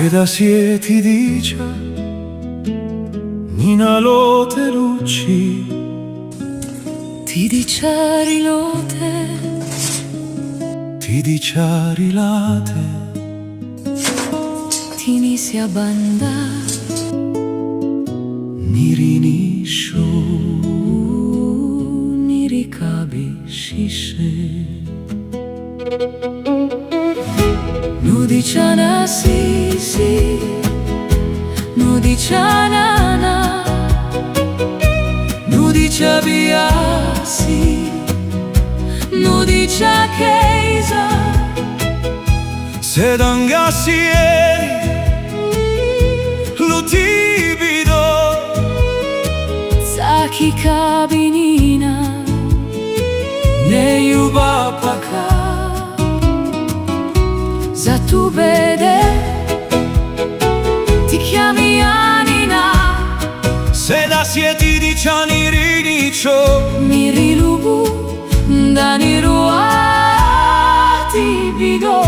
Se da sie ti dice Nina lote luci, ti dice rilote, ti dice rilate, ti nisi a banda, ni rinisciu, ni ricabiscisce. Nu dice na si si, nu dice na na, nu dice via si, nu dice cheisa. se d'angassieri lo tibido, Saki cabinina, ne iuba paca. za tu vede, ti chiami Anina, Se da sie ti dice ni rinicio, mi rilubu, da niruati bido.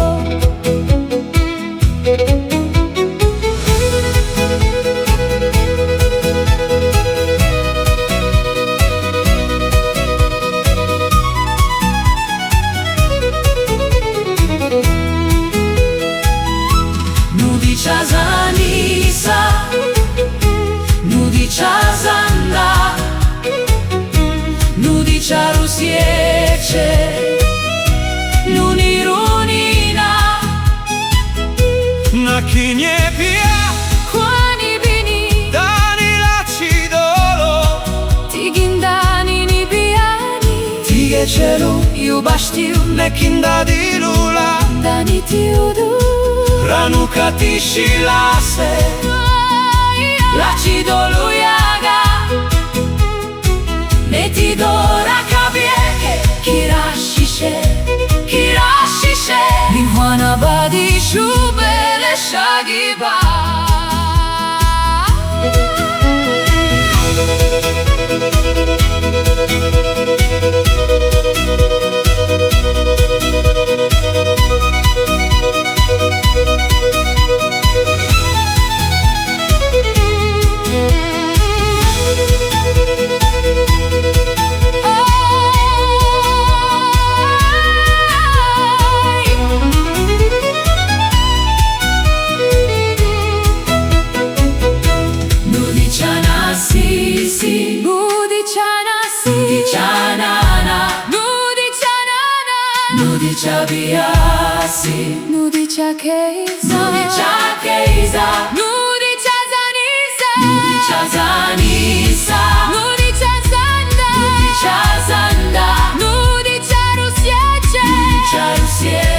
Zanisa, nudicia zanda, nudicia rusiece, nunirunina, na chinie pia, quani bini, dani l'acidolo, ti gindani ni biani, ti che cielo, io bastiu, ne kinda di lula, dani ti udu, ranuka ti shilase, l'acido luyaga, ne ti dora kabieke, kirashishe, kirashishe, linhuana badi shubele shagiba. Nudicia biasi, Nudicia cheisa, nudicia cheisa, nudicia zanisa, nudicia zanisa, nudicia zanda, nudicia zanda, nudicia rusiece, nudicia rusiece.